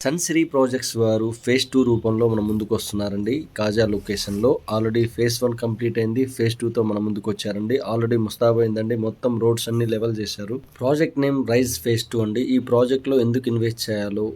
Sunsiri projects వారు phase 2 రూపంలో మన ముందుకు వస్తున్నారండి. కాజా లొకేషన్లో ఆల్రెడీ ఫేజ్ 1 కంప్లీట్ అయింది. ఫేజ్ 2తో మన ముందుకు వచ్చారండి. ఆల్రెడీ ముస్తాబైందండి. మొత్తం రోడ్స్ అన్ని లెవెల్ చేశారు. ప్రాజెక్ట్ నేమ్ రైజ్ ఫేజ్ 2 అండి. ఈ ప్రాజెక్ట్లో ఎందుకు ఇన్వెస్ట్ చేయాలో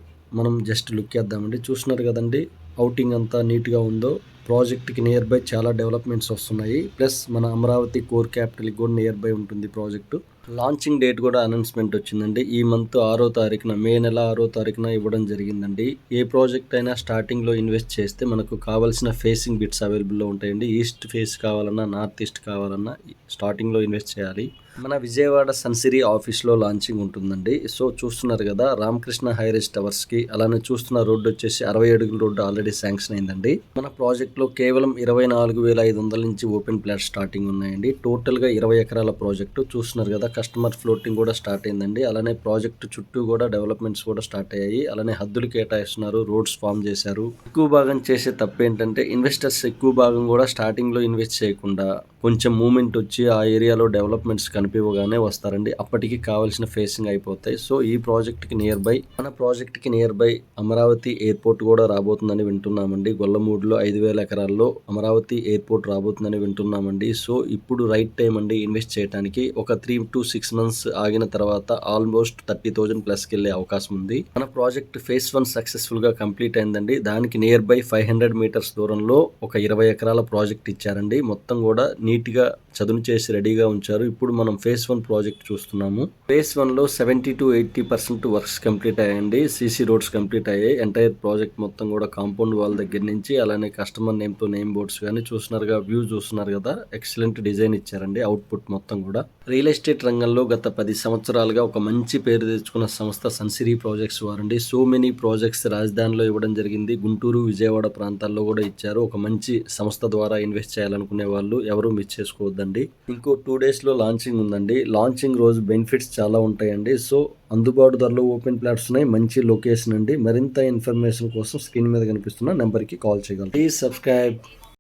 మనం జస్ట్ లుక్ చేద్దామండి. చూస్తున్నారు కదండి అవుటింగ్ అంతా నీట్గా ఉందో. ప్రాజెక్ట్కి నియర్ బై చాలా డెవలప్మెంట్స్ వస్తున్నాయి. ప్లస్ మన అమరావతి కోర్ క్యాపిటల్కి కూడా నియర్ బై ఉంటుంది ప్రాజెక్టు. లాంచింగ్ డేట్ కూడా అనౌన్స్మెంట్ వచ్చిందండి. ఈ మంత్ 6వ తారీఖున, మే నెల 6వ తారీఖున ఇవ్వడం జరిగిందండి. ఏ ప్రాజెక్ట్ అయినా స్టార్టింగ్లో ఇన్వెస్ట్ చేస్తే మనకు కావాల్సిన ఫేసింగ్ బిట్స్ అవైలబుల్లో ఉంటాయండి. ఈస్ట్ ఫేస్ కావాలన్నా, నార్త్ ఈస్ట్ కావాలన్నా స్టార్టింగ్లో ఇన్వెస్ట్ చేయాలి. మన విజయవాడ సన్సిరీ ఆఫీస్లో లాంచింగ్ ఉంటుందండి. సో చూస్తున్నారు కదా, రామకృష్ణ హైరేజ్ టవర్స్కి అలానే చూస్తున్న రోడ్డు వచ్చేసి 60 అడుగుల రోడ్డు ఆల్రెడీ శాంక్షన్ అయిందండి. మన ప్రాజెక్ట్లో కేవలం 24,500 నుంచి ఓపెన్ ప్లాట్ స్టార్టింగ్ ఉన్నాయండి. టోటల్గా 20 ఎకరాల ప్రాజెక్టు. చూస్తున్నారు కదా, కస్టమర్ ఫ్లోటింగ్ కూడా స్టార్ట్ అయిందండి. అలానే ప్రాజెక్టు చుట్టూ కూడా డెవలప్మెంట్స్ కూడా స్టార్ట్ అయ్యాయి. అలానే హద్దులు కేటాయిస్తున్నారు, రోడ్స్ ఫామ్ చేశారు. ఎక్కువ భాగం చేసే తప్పు ఏంటంటే ఇన్వెస్టర్స్ ఎక్కువ భాగం కూడా స్టార్టింగ్లో ఇన్వెస్ట్ చేయకుండా కొంచెం మూమెంట్ వచ్చి ఆ ఏరియాలో డెవలప్మెంట్స్ కనిపించగానే వస్తారండి. అప్పటికి కావాల్సిన ఫేసింగ్ అయిపోతాయి. సో ఈ ప్రాజెక్ట్కి నియర్ బై, మన ప్రాజెక్ట్కి నియర్ బై అమరావతి ఎయిర్పోర్ట్ కూడా రాబోతుందని వింటున్నామండి. గొల్లమూడిలో 5,000 ఎకరాల్లో అమరావతి ఎయిర్పోర్ట్ రాబోతుందని వింటున్నామండి. సో ఇప్పుడు రైట్ టైం అండి ఇన్వెస్ట్ చేయడానికి. ఒక 3 to 6 months ఆగిన తర్వాత ఆల్మోస్ట్ 30,000 ప్లస్కి వెళ్ళే అవకాశం ఉంది. మన ప్రాజెక్ట్ ఫేజ్ 1 సక్సెస్ఫుల్గా కంప్లీట్ అయిందండి. దానికి నియర్ బై 500 meters దూరంలో ఒక 20 ఎకరాల ప్రాజెక్ట్ ఇచ్చారండి. మొత్తం కూడా నీట్గా చదును చేసి రెడీగా ఉంచారు. ఇప్పుడు మనం ఫేజ్ 1 ప్రాజెక్ట్ చూస్తున్నాము. ఫేజ్ 1లో 70 to 80% వర్క్స్ కంప్లీట్ అయ్యాయండి. సీసీ రోడ్స్ కంప్లీట్ అయ్యాయి. ఎంటైర్ ప్రాజెక్ట్ మొత్తం కూడా కాంపౌండ్ వాల్ దగ్గర నుంచి అలానే కస్టమర్ నేమ్తో నేమ్ బోర్డ్స్ కానీ చూస్తున్నారుగా, వ్యూ చూస్తున్నారు కదా, ఎక్సలెంట్ డిజైన్ ఇచ్చారండి. అవుట్పుట్ మొత్తం కూడా రియల్ ఎస్టేట్ రంగంలో గత 10 సంవత్సరాలుగా ఒక మంచి పేరు తెచ్చుకున్న సంస్థ సన్సిరీ ప్రాజెక్ట్స్ వారండి. సో మెనీ ప్రాజెక్ట్స్ రాజధానిలో ఇవ్వడం జరిగింది. గుంటూరు, విజయవాడ ప్రాంతాల్లో కూడా ఇచ్చారు. ఒక మంచి సంస్థ ద్వారా ఇన్వెస్ట్ చేయాలనుకునే వాళ్ళు ఎవరు మిస్ చేసుకోవద్దండి. ఇంకో 2 daysలో లాంచింగ్ ఉందండి. లాంచింగ్ రోజు బెనిఫిట్స్ చాలా ఉంటాయండి. సో అందుబాటు ధరలో ఓపెన్ ప్లాట్స్ ఉన్నాయి. మంచి లొకేషన్ అండి. మరింత ఇన్ఫర్మేషన్ కోసం స్క్రీన్ మీద కనిపిస్తున్న నెంబర్కి కాల్ చేయగలరు. Please subscribe.